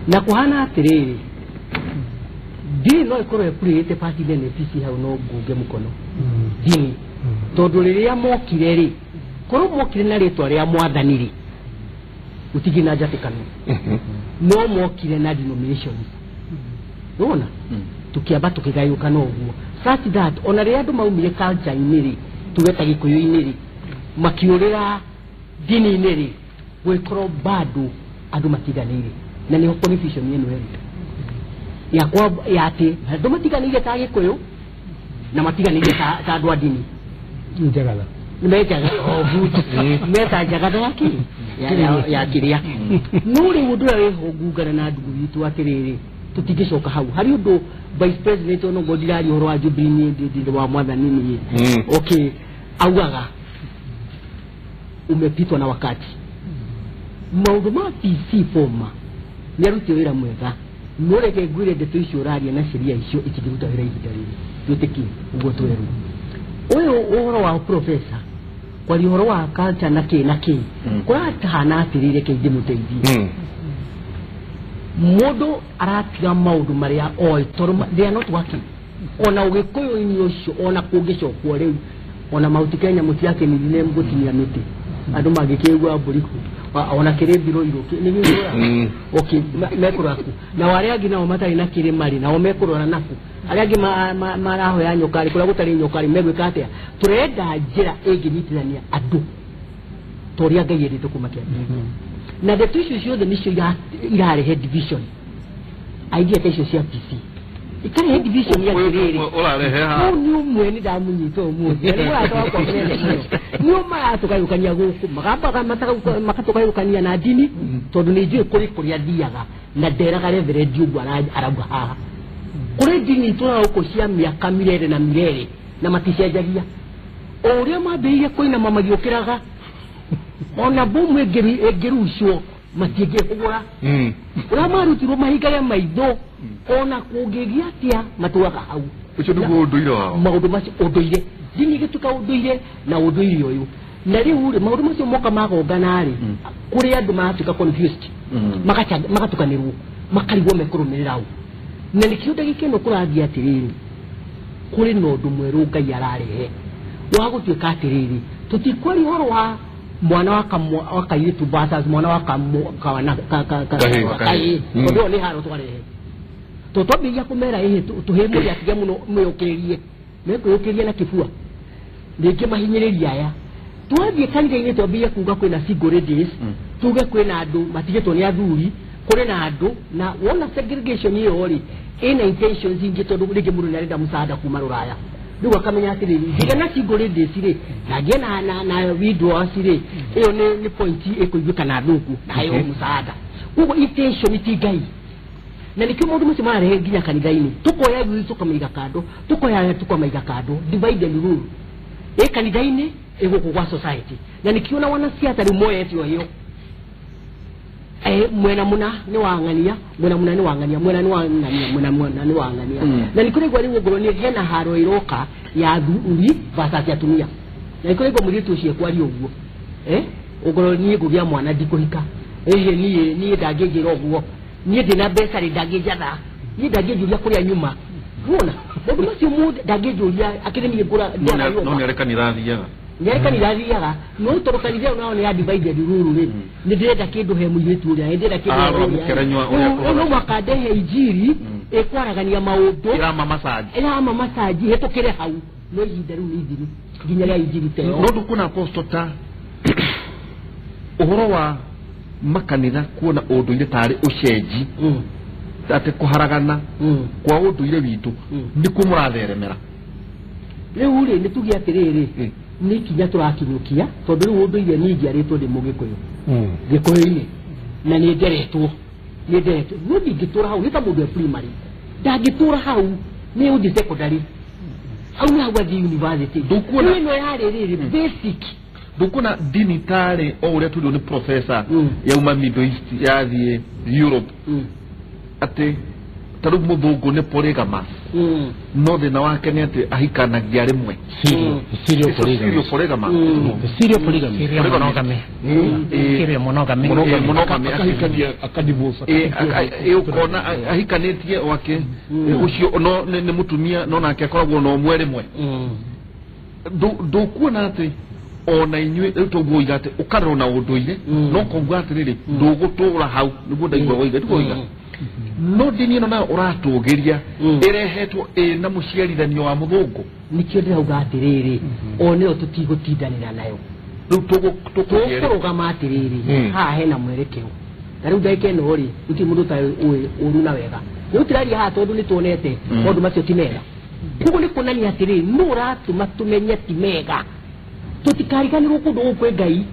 na kuhana atiriri dini no ikoro epurite party ne PC ha no guge mukono dini tondu riria mokire ri koro mokire na ritwa ria mwathani ri utigina jatikano no mokire na denominations unaona tukiamba tukigayuka no guo such that ona ria andu maumire culture iniri tugeta gikuyu iniri makiurira dini iniri wekro bado andu matiganire na ni confusion yenu ya kwa yate andu matiganire ta gikuyu na matiganire ta andu a dini njagala nimejaga obuti meta jaga yaki ya kiria nuri mudu ya hogugana na andu bitu atiriri tutigishoka hau hari undu vice president ono godilari horo wa Jubilee ndi wa mwathani ni okay augaga umepitwa na wakati maundu ma PC forma nyaruti wira mwega nureke gwire ndeto icio raria na sheria icio ikiruta wira igidari yoteki ugo tweru uyu uhoro wa professor kwa uhoro wa culture na ki kwa tahana atirire ke ndimuteithie modo aratiga maundu maria oi toruma they are not working ona ugikuyu inyocio ona kugicokwo riu ona mauti Kenya mutiake ni nile mgutimia miti andu magikegwa mburiku ona kire biro iroke ni ngora okay mekuraku na wale agi na matari na kire mari na omekurora naku ariagi maraho ya nyokari kula gutari nyokari megwe katea turenda njira enginyitithania andu toria ngayeri tukumakia na the issue show the issue ya head division idea kesho cia PC ikare head division ya kirere ola rehe ha ni umwe ni damu nyito umuzi ni wala tawa kwa mbele ni uma tukayukania guku magamba makatokayukania na dini tondu ni jwe kuri athiaga na nderaga reverend ugu arauga haha kuri dini tura uko cia miaka mirere na mirere na maticenjagia oria mambirie koina mamagiukiraga ona bomu egerucio matienge kugura ura marutirwo mahiga maitho ona kungigia atia matuaga hau ucio ndugu unduire wao maundu macio unduire dini gituka unduire na unduire uyu na riu ri maundu macio moka magongana ri kuri andu matuka confused magatukanirwo makarigwo mekurumirira hau na nikio ndagikeno kurathia atiriri kuri nondu mweru Ngai ararehe wa gutuika atiriri tutikwari horo wa mwana wa kairitu basas mwana wa kawana kai ndio ni haro twarehe totobi ya kumera ehe tuhemu ya tiga muno mweokerie mekuokerie na kifua ndike mahinyiriria aya twathie kanitha-ini twambie kuga kwina single days tuge kwina andu matigetwo ni athuri kuri na andu na wona segregation iyo ri ina intentions ingi tondu rigi mundu ni arenda musaada kuma ruraya ndugu akamenya atiri ndigana single days ri na gena na widows ri iyo ni point ikuiguka na ndugu nayo musaada ugo intention itigai na nikyo mundu mucio mararehe nginya kanitha-ini tukoya yuzu tukamaiga kando tukoya tukamaiga kando divide and rule kanitha-ini iguku kwa society na nikiona wana siasa moyo yetu hiyo mwena muna ni wangania mwena muna ni wangania mwena ni wangania mwena muna ni wangania na nikore gwa riwo ngoro ni hena haro iroka ya thuri versus ya tumia na nikore gwa muritu ucie kwari uguo ugoro ni gugia mwana ndikuhika ni ndangejira uguo ni ndina mbeca ri ndangejatha ni ndangejuria kuria nyuma unaona mundu macio mundu ndangejuria akirimi ngura no nereka nirathiaga nyeka nirathiaga no torokanithia nao ni divide rule ri ni ndenda kindu he muiritu uria ni ndenda kindu no makadehe injiri ekwaragania maundu irama masaji hetukire hau no ihinda riu ni ithiri nginya ria injiri teo no ndukuna apostota uhoro wa makanitha kuona unduire tari ucenji ate kuharagana kwa unduire witu ni kumuratheremera riu ri ni tugia atiriri ni kinya turakinyukia tondu riu unduire ni ngiaritwo ndi mugikuyu gikuyu-ini na ni nderetwo no ngitura hau hita mundu primary ndangitura hau ni uthi secondary au na wathi university ndukuona no yari riri basic ndukuna dini tare o uria tuli ni professor ya uma Middle East ya the Europe ate taru muthungu ni polygamous no thina wake ni ati ahikanagia rimwe serial polygamous ukona ahikanitie wake ucio no ni mutumia no nake akoragwo no mwe rimwe ndukuona ati ona inywe toguo igate ukarona unduire no kongwa atiriri ndugutura hau niguo ndaigwa woiga tukoiga no dini no na uratugiria irehetwo na muciarithanio wa muthungu nikio ndirauga atiriri one tutigutindanira nayo tukurugama atiriri haha hena mwerekeo tariu ndaike no ri uti mundu ta uru na wega utiraria ha tondu ni tuonete maundu macio ti mega kugo ni kunania atiriri nura tumatumenye ti mega tutikariganirwo kundu ukwe Ngai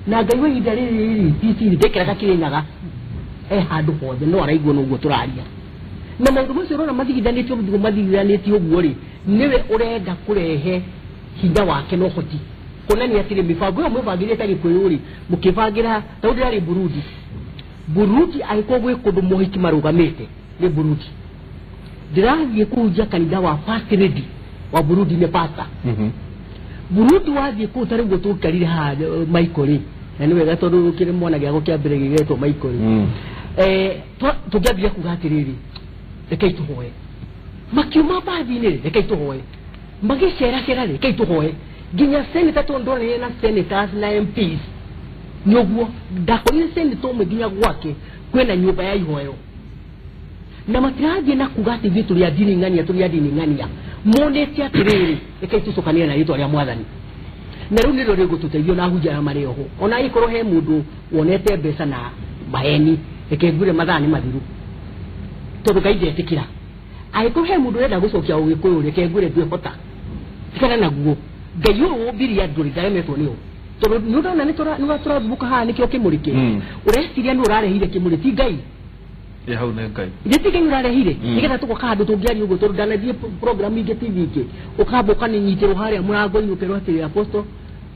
na Ngai we ihinda riri tisi ndekeraga kirinyaga handu hothe no araigwo nuguo turaria na maundu macio rona mathigithanitio muthigo mathigithanitio uguo ri niwe urenda kurehe hinya wake no hoti kunani atire mibango yo mubangire ta gikuyu ri mukibangira taundi ari Burundi aiko gwe kundu mohiki marugamite ni Burundi ndirathie kuja kanitha wa first lady wa Burundi ne pasta Burundi wathie ku tari ngo tukarire ha Michael na niwe gatondu kire mwana gya gukiambire gigetwo Michael tugiambia kugatiriri rekei tuhoe makiuma bathini rekei tuhoe magicera cera rekei tuhoe ginya senator tondore na senators na MPs nyoguo ndakorire sendi to mginya gwake kwena nyumba ya ihoyo na matiraje na kugati vitu ya dini ngania monete atiriri ekaitusukania na rito rya mwathani na riu niro rego tuteithio na hujja mareho ona ikoro he mundu wonete mbeca na maheni ekegure mathani mathiru tondu gaide etikira aiko he mundu renda gucokia ugikuyu rekegure twihota tikana naguo gayo biria nduri ndaremetwo niyo tondu nudona ni turabuka ha nikio kimurike ureciria ni urarehire kimuri ti ngai hau ne ngai ndeti ngai urarehire nigetha tugoka handu tungiari uguo tondu ndanathie program ingi tv ingi ukamboka ni nyitiro haria murango ni ukero atiri apostle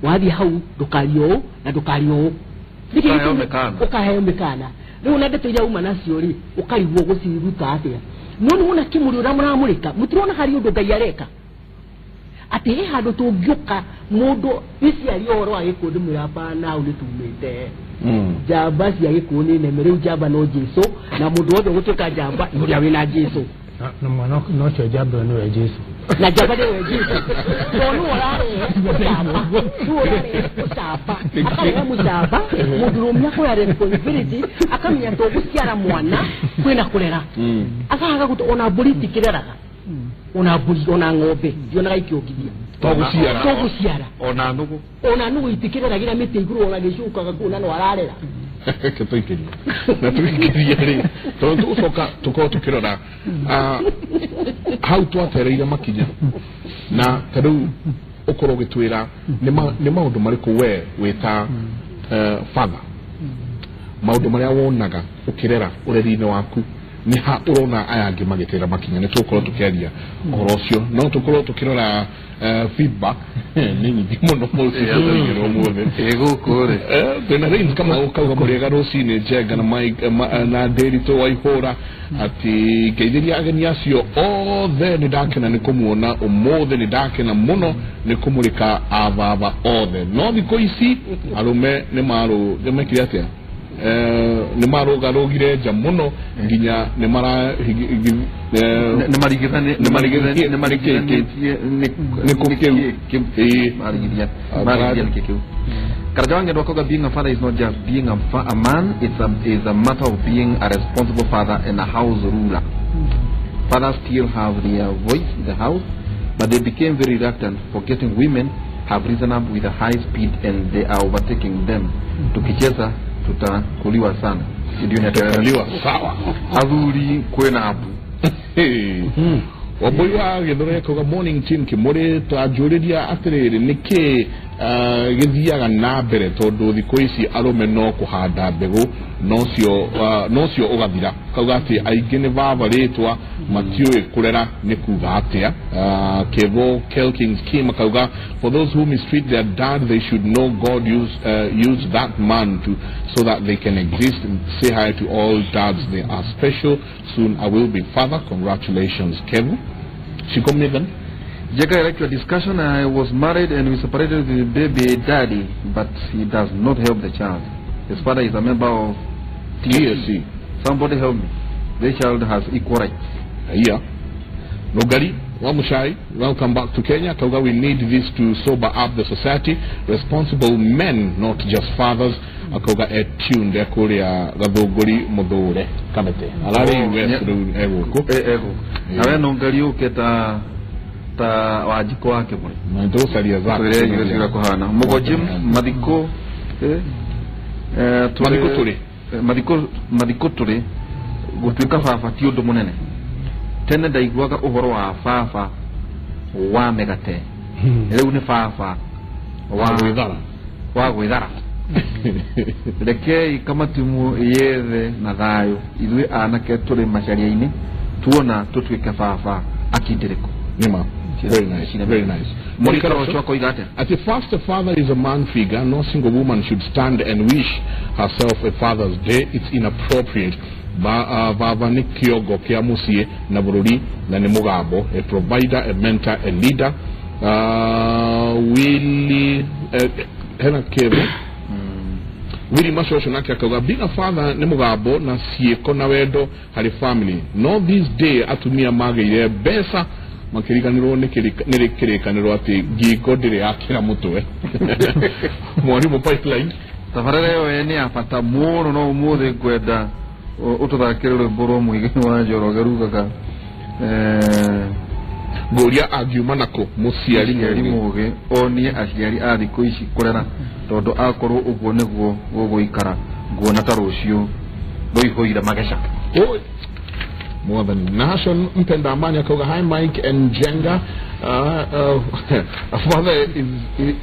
wathi hau ndukario na ndukario ukaheo mekana riu na ndeto iria uma nacio ri ukarigwo guciruta atia nonu una kimuri ura muramurika mutirona hari undu ngai areka ati he handu tungioka mundu iciari oro agikundi mwirapa na unitumite jamba cia gikuni ne mere jamba no Jesu na mundu wothe gutuka jamba iria wina Jesu na mwana no cio jamba no ya Jesu na jamba de we Jesu tonu orare jamba tu orare jamba akaya mujamba mundu rumya ko ya responsibility akamenya to guciara mwana kwina kurera akaga gutu ona buliti kireraga ona buli ona ng'ombe yona gaikiogiria toguciara ona nugu itikirera gira miti iguru ona gicuka gakuna no ararera ketoikiria na tuikiria ri tondu ucoka tuko tukirora how twatereire makinya na tadu ukoro gitwira ni maundu mariku we wita father maundu maria wonaga ukirera ureri-ini waku ni ha urona aya angi magitera makinya ni tukoro tukiaria orocio no tukoro tukirora feedback ni nyingi muno muzi ngiro muthe egukure tena rin kama ukauga murega rocini jenga na Mike na Deri to waihora ati geithiri ageni acio othe ni ndakena ni kumuona umothe ni ndakena muno ni kumurika avava othe no thiko ici arume ni maru demekire atia ni marogarogire nja muno nginya ni mara ni marigithani Karajange ndokoga being a father is not just being a man, it's a matter of being a responsible father and a house ruler. Fathers still have their voice in the house, but they became very reluctant, forgetting women have risen up with a high speed and they are overtaking them. Tukicheza tutakuliwa sana. Tutakaliwa sawa. Adhuri kwena hapo. Waboiwa githore koga morning team Kimuri twajuriria atiriri niki githiaga na mbere tondu thiko ici arume no kuhanda mbegu nocio ugathira kauga ati aingi ni vavarĩtwa matiũĩ kurera ni kuga atia Kevo Kelkins Kim kauga for those who mistreat their dad they should know God use that man so that they can exist. And say hi to all dads, they are special. Soon I will be father. Congratulations Kevo. Shikomnegan. Jeka, I like your discussion. I was married and we separated with the baby daddy, but he does not help the child. His father is a member of TSC. Somebody help me. The child has equal rights. Yeah. Nogari, Wamushai, welcome back to Kenya. Kauga, we need this to sober up the society. Responsible men, not just fathers. Kauga, tuned their Korea, Gabogori, Modore, Kamete. Alari, Ego. Nawe Nogari, uketa ta wajiko wake bwana ndio salia zako ile kuhana mugojim madiko madiko tuli gutuika fafa ti undu munene tene ndaiguaga uhoro wa fafa wa megate riu ni fafa wa gwithara reke kama timu yethe na thayo ithui anake tuli macaria-ini tuona tutuike fafa akindiriko nima. Very nice, very nice. At the first, a father is a man figure. No single woman should stand and wish herself a Father's Day. It's inappropriate. Vavanikyo Kiamusie Nabururi Nanemugabo, a provider, a mentor, a leader. Willie Mashosho Nakaga, being a father, Nemugabo, Nasie Konawedo, had a family. No, this day, Atumia Magay, Besa. Makirikaniro nirikirekaniro ati giko dire akira mutwe mwari mu pipeline tafarere yo ni apata muno no umuthi kwenda ututhakire rwimbo mwigi wa Njoroge rugaga Goria agiuma nako muciari muge oni aciari a thiku ici kurera tondu akorwo uguo niguo guguikara nguona ta rucio boihoira magesha more than nation mpenda amani akauga hi Mike and Jenga. A father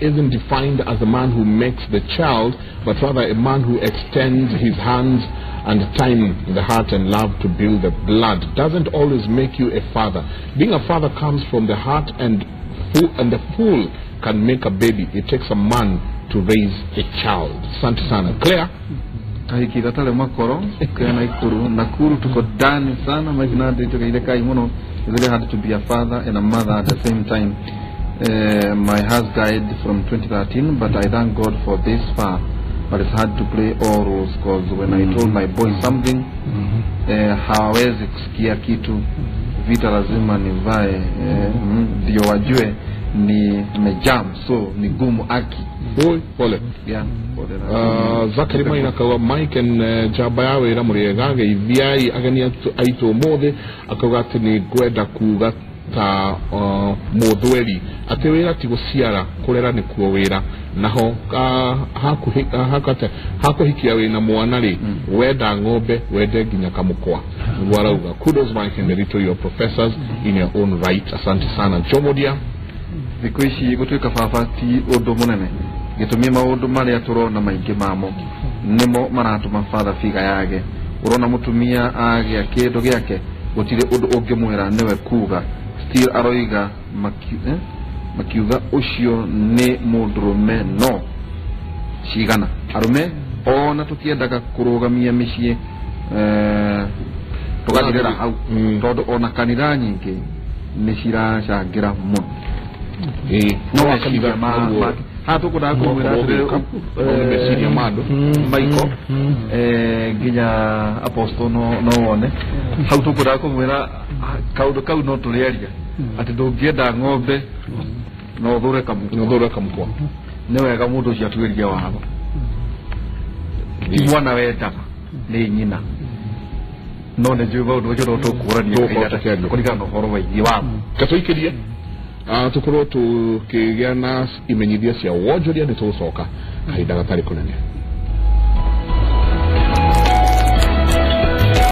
isn't defined as a man who makes the child, but rather a man who extends his hands and time, the heart and love to build the blood. Doesn't always make you a father. Being a father comes from the heart, and the fool can make a baby. It takes a man to raise a child. Asante sana. Clear? Aikira tale makoro kana ikuru nakuru tuko ndani sana magina ndio ile kai muno. It's really hard to be a father and a mother at the same time. My husband died from 2013, but I thank God for this far. But it's hard to play all roles, because when I told my boy something, hawezi kusikia kitu, vita lazima nivae, ndio wajue ni mejam, so ni gumu aki. Boy, pole. Yeah, pole. Zakari maina kawa Mike and Jabayawe ira muriegage iviai agani aito mothe akagate ni gwenda kuga ta muthweri ati wira ti guciara kurera ni kuo wira naho hakuhikia wina mwana ri wenda ng'ombe wende nginya kamukwa warauga. Kudos Mike and Merito, your professors in your own right. Asante sana Jomodia. Vikoishi gutuika fafati undu munene gitumia maundu maria turona maingi mamo nimo maratuma father figure yake urona mutumia agia kindu giake gutire undu ungimwira niwe kuga still aroiga makiuga ucio ni mundurume no cigana arume ona tukiendaga kurugamia micii tugathirira hau tondu ona kanitha nyingi ni ciracangira muno no akaliga hatu kuda kumwira mesiria mado Michael ginya apostle no wone hatu kuda kumwira kau no tuliaria ati ndungienda ng'ombe no thure kamukwa ni wega mundu ucio atwiria wabo ti mwana wendaga ni nyina no ne juba undu ucio tukurania kuringana na horo waigi wabo katoikirie tukorwo tukigia na imenyithia cia wonjoria ni tucoka kahinda gatari kunene.